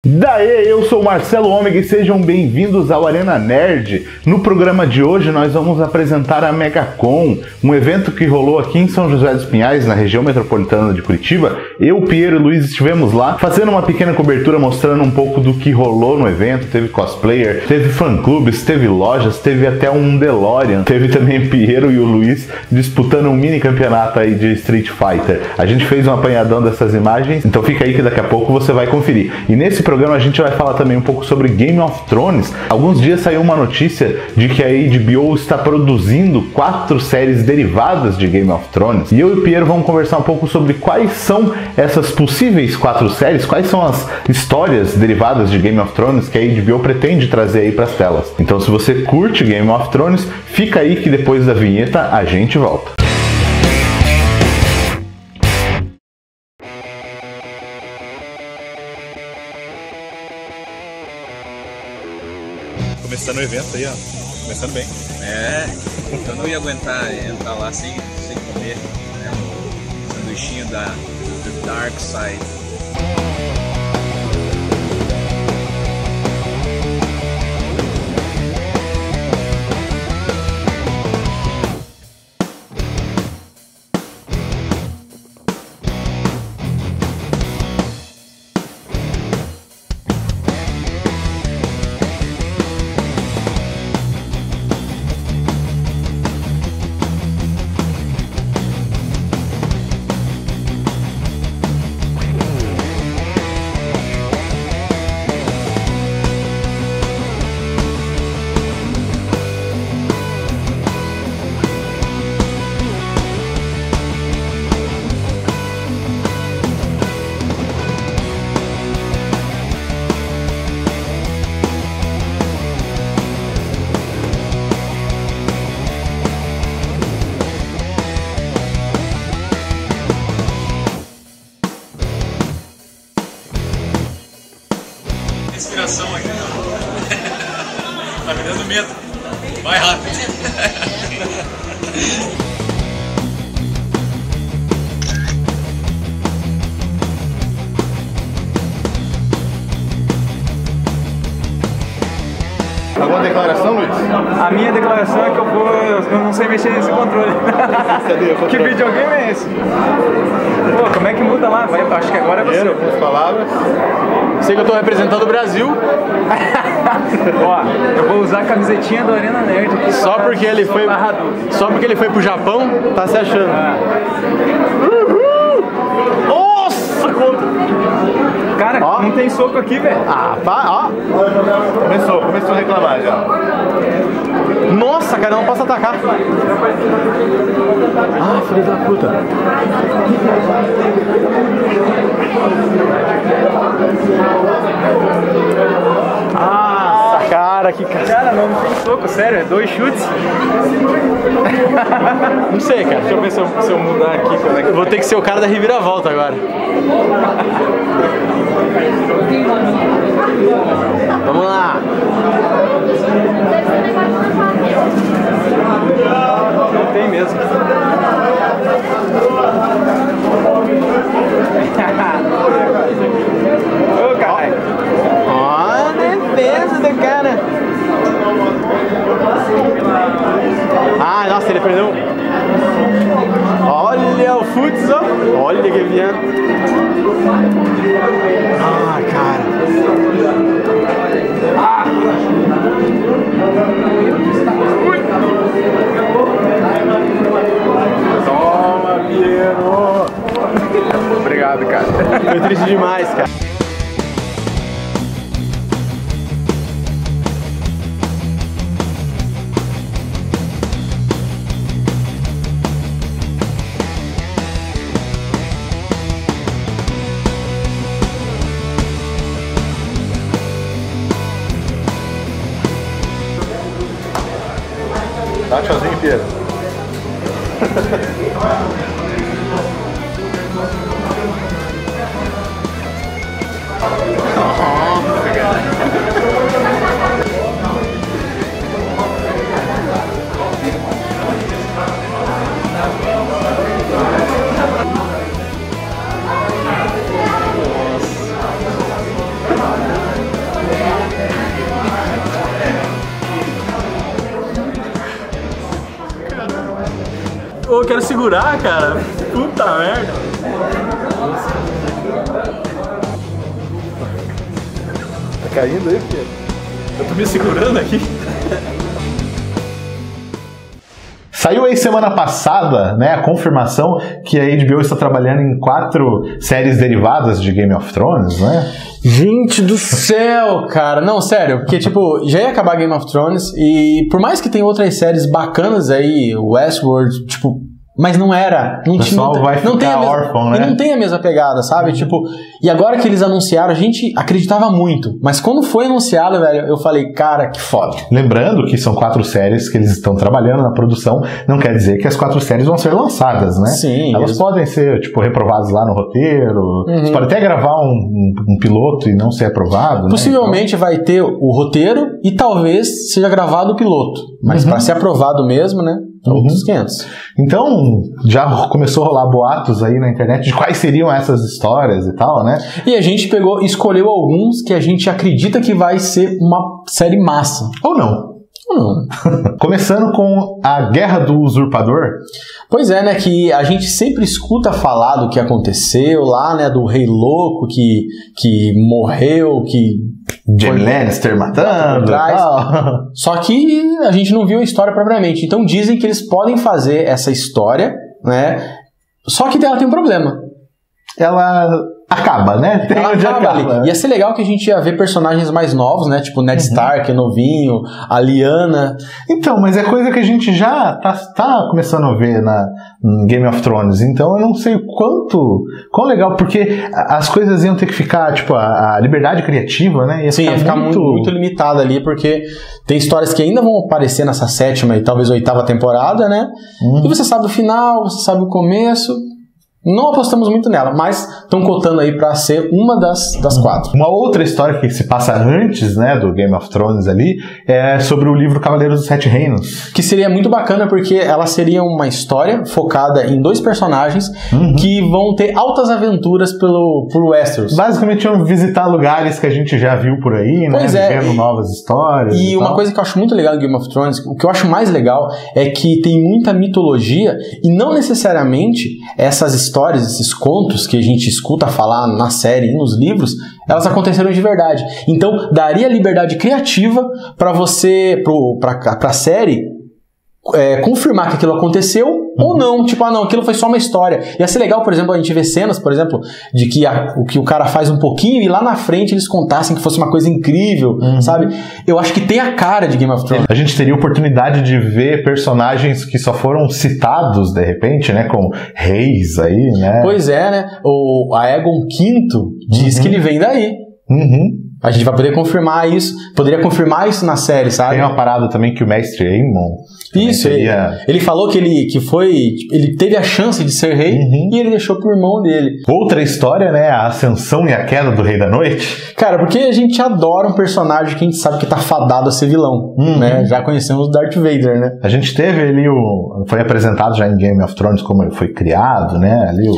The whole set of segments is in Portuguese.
Daí, eu sou o Marcelo Ômega e sejam bem-vindos ao Arena Nerd. No programa de hoje nós vamos apresentar a MegaCon, um evento que rolou aqui em São José dos Pinhais, na região metropolitana de Curitiba. Eu, Piero e Luiz estivemos lá fazendo uma pequena cobertura mostrando um pouco do que rolou no evento. Teve cosplayer, teve fã-clubes, teve lojas, teve até um DeLorean, teve também o Piero e o Luiz disputando um mini campeonato aí de Street Fighter. A gente fez um apanhadão dessas imagens, então fica aí que daqui a pouco você vai conferir. E nesse programa a gente vai falar também um pouco sobre Game of Thrones. Alguns dias saiu uma notícia de que a HBO está produzindo 4 séries derivadas de Game of Thrones. E eu e o Piero vamos conversar um pouco sobre quais são essas possíveis 4 séries, quais são as histórias derivadas de Game of Thrones que a HBO pretende trazer aí para as telas. Então se você curte Game of Thrones, fica aí que depois da vinheta a gente volta. Começando o evento aí, ó. Começando bem. Eu não ia aguentar entrar lá sem comer, né, o sanduichinho do Dark Side. Inspiração aqui. Tá me dando medo. Vai rápido. Alguma declaração, Luiz? A minha declaração é que eu não sei mexer nesse controle. Cadê o controle? Que videogame é esse? Pô, como é que muda lá? Acho que agora é você. Algumas palavras. Sei que eu tô representando o Brasil. Ó, eu vou usar a camisetinha do Arena Nerd aqui. Só porque ele foi pro Japão, tá se achando. Nossa, cara, ó, não tem soco aqui, velho. Ah, pá, ó. Começou a reclamar já. Nossa, cara, não posso atacar. Ah, filho da puta. Nossa, cara, que cara, não tem soco, sério, é 2 chutes. Não sei, cara. Deixa eu ver se eu mudar aqui. Como é que... Eu vou ter que ser o cara da reviravolta agora. Vamos lá. Não tem mesmo. Ô, caralho. Ó, a defesa do cara. Ah, nossa, ele perdeu. Olha o futsal. Olha que vinha. Ah, cara. Ah. Toma, Piero. Obrigado, cara. Foi triste demais, cara. Dá tchauzinho, Piero. Pô, eu quero segurar, cara. Puta merda. Tá caindo aí, filho? Eu tô me segurando aqui. Saiu aí semana passada, né, a confirmação que a HBO está trabalhando em 4 séries derivadas de Game of Thrones, né? Gente do céu, cara. Não, sério, porque, tipo, já ia acabar Game of Thrones e por mais que tenha outras séries bacanas aí, Westworld, tipo, mas não era. Não o pessoal tinha, vai não ficar tem a mesma, órfão, né? E não tem a mesma pegada, sabe? Tipo, e agora que eles anunciaram, a gente acreditava muito. Mas quando foi anunciado, velho, eu falei, cara, que foda. Lembrando que são 4 séries que eles estão trabalhando na produção, não quer dizer que as 4 séries vão ser lançadas, né? Sim. Elas podem ser, tipo, reprovadas lá no roteiro, você pode até gravar um piloto e não ser aprovado, Possivelmente vai ter o roteiro e talvez seja gravado o piloto. Mas para ser aprovado mesmo, né? Outros 500. Então, já começou a rolar boatos aí na internet de quais seriam essas histórias e tal, né? E a gente escolheu alguns que a gente acredita que vai ser uma série massa. Ou não. Começando com a Guerra do Usurpador. Pois é, né, que a gente sempre escuta falar do que aconteceu lá, né, do Rei Louco que morreu, que Jaime Lannister matando e tal. Só que a gente não viu a história propriamente. Então dizem que eles podem fazer essa história, né, só que ela tem um problema. Ela acaba, né? Tem Ela onde acaba ali. Ia ser legal que a gente ia ver personagens mais novos, né? Tipo Ned Stark, novinho, a Lyanna. Então, mas é coisa que a gente já tá começando a ver em Game of Thrones. Então eu não sei quão legal, porque as coisas iam ter que ficar, tipo, a liberdade criativa, né? Ia ficar muito limitada ali, porque tem histórias que ainda vão aparecer nessa 7ª e talvez 8ª temporada, né? E você sabe o final, você sabe o começo. Não apostamos muito nela, mas estão cotando aí pra ser uma das 4. Uma outra história que se passa antes, né, do Game of Thrones ali, é sobre o livro Cavaleiros dos 7 Reinos. Que seria muito bacana porque ela seria uma história focada em 2 personagens que vão ter altas aventuras por Westeros. Basicamente iam visitar lugares que a gente já viu por aí, né, vivendo novas histórias. E uma coisa que eu acho muito legal do Game of Thrones, o que eu acho mais legal é que tem muita mitologia e não necessariamente essas histórias, esses contos que a gente escuta falar na série e nos livros, elas aconteceram de verdade. Então, daria liberdade criativa para você, pra série, confirmar que aquilo aconteceu ou não. Tipo, não, aquilo foi só uma história. Ia ser legal, por exemplo, a gente ver cenas, por exemplo, de que o que o cara faz um pouquinho e lá na frente eles contassem que fosse uma coisa incrível, sabe? Eu acho que tem a cara de Game of Thrones. A gente teria oportunidade de ver personagens que só foram citados, de repente, né? Como reis aí, né? Pois é, né? O Aegon V diz que ele vem daí. A gente vai poder confirmar isso, poderia confirmar isso na série, sabe? Tem uma parada também que o mestre Aemon... Isso, ele falou que ele teve a chance de ser rei e ele deixou pro irmão dele. Outra história, né? A ascensão e a queda do Rei da Noite. Cara, porque a gente adora um personagem que a gente sabe que tá fadado a ser vilão, né? Já conhecemos o Darth Vader, né? A gente teve ali foi apresentado já em Game of Thrones como ele foi criado, né? Ali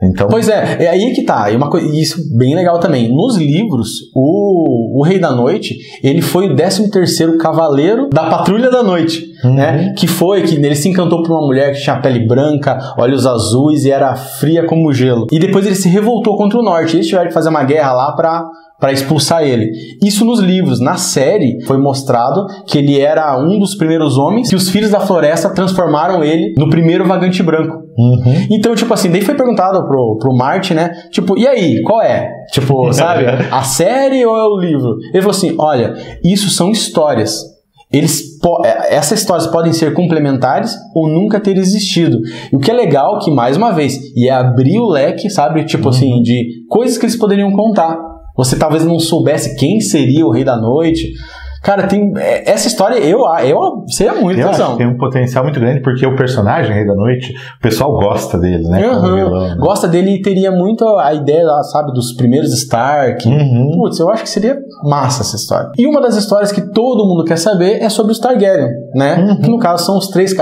Então... Pois é aí que tá. E isso bem legal também. Nos livros, o Rei da Noite, ele foi o 13º cavaleiro da Patrulha da Noite, né? Que ele se encantou por uma mulher que tinha pele branca, olhos azuis e era fria como gelo. E depois ele se revoltou contra o Norte. Eles tiveram que fazer uma guerra lá para expulsar ele. Isso nos livros. Na série foi mostrado que ele era um dos primeiros homens que os Filhos da Floresta transformaram ele no primeiro vagante branco. Então, tipo assim, daí foi perguntado pro Martin, né? Tipo, e aí, qual é? Tipo, sabe? A série ou é o livro? Ele falou assim, olha, isso são histórias. Essas histórias podem ser complementares ou nunca ter existido. E o que é legal que, mais uma vez, ia abrir o leque, sabe? Tipo assim, de coisas que eles poderiam contar. Você talvez não soubesse quem seria o Rei da Noite. Cara, tem essa história, eu seria muito eu acho que tem um potencial muito grande, porque o personagem Rei da Noite, o pessoal gosta dele, né? Como vilão, né? Gosta dele e teria muito a ideia, sabe, dos primeiros Stark. Putz, eu acho que seria massa essa história. E uma das histórias que todo mundo quer saber é sobre os Targaryen, né? Que no caso são as 3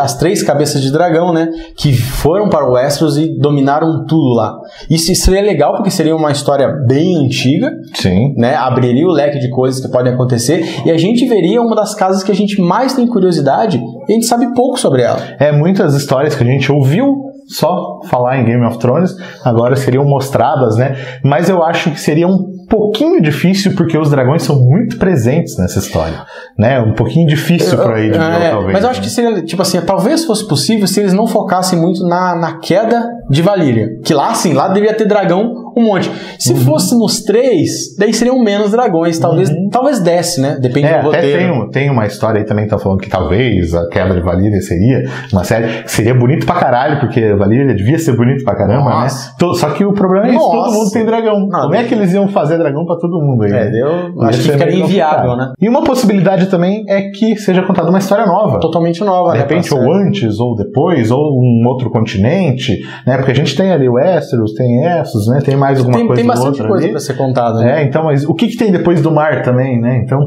cabeças de dragão, né? Que foram para o Westeros e dominaram tudo lá. Isso seria legal, porque seria uma história bem antiga. Sim. Né? Abriria o leque de coisas que podem acontecer. E a gente gente veria uma das casas que a gente mais tem curiosidade e a gente sabe pouco sobre ela. Muitas histórias que a gente ouviu só falar em Game of Thrones, agora seriam mostradas, né? Mas eu acho que seria um pouquinho difícil, porque os dragões são muito presentes nessa história, né? Um pouquinho difícil pra HBO, talvez. Mas eu acho que seria, tipo assim, talvez fosse possível se eles não focassem muito na queda de Valíria. Que lá, sim, lá deveria ter dragão um monte. Se fosse nos 3, daí seriam menos dragões. Talvez desse, né? Depende do roteiro. Até tem uma história aí também que tá falando que talvez a queda de Valíria seria uma série. Seria bonito pra caralho, porque Valíria devia ser bonito pra caramba, Nossa. né? Só que o problema é isso, todo mundo tem dragão. Não, como é que eles iam fazer dragão pra todo mundo aí? Eu acho que ficaria inviável, né? E uma possibilidade também é que seja contada uma história nova. Totalmente nova, de repente, ou antes, ou depois, ou um outro continente, né? Porque a gente tem ali o Westeros, tem Essos, né? Tem mais alguma coisa. Tem bastante coisa ali pra ser contada, né? Então, mas o que tem depois do mar também, né? Então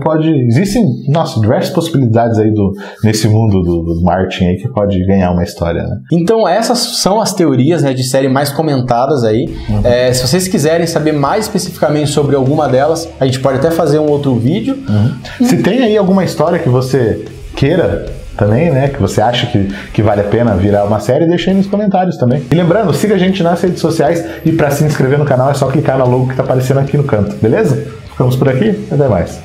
existem, diversas possibilidades aí nesse mundo do Martin aí que pode ganhar uma história, né? Então essas são as teorias, né, de série mais comentadas aí. Se vocês quiserem saber mais especificamente sobre alguma delas, a gente pode até fazer um outro vídeo. Se tem aí alguma história que você queira também, né, que você acha que vale a pena virar uma série, deixa aí nos comentários também. E lembrando, siga a gente nas redes sociais e para se inscrever no canal é só clicar no logo que tá aparecendo aqui no canto, beleza? Ficamos por aqui, até mais.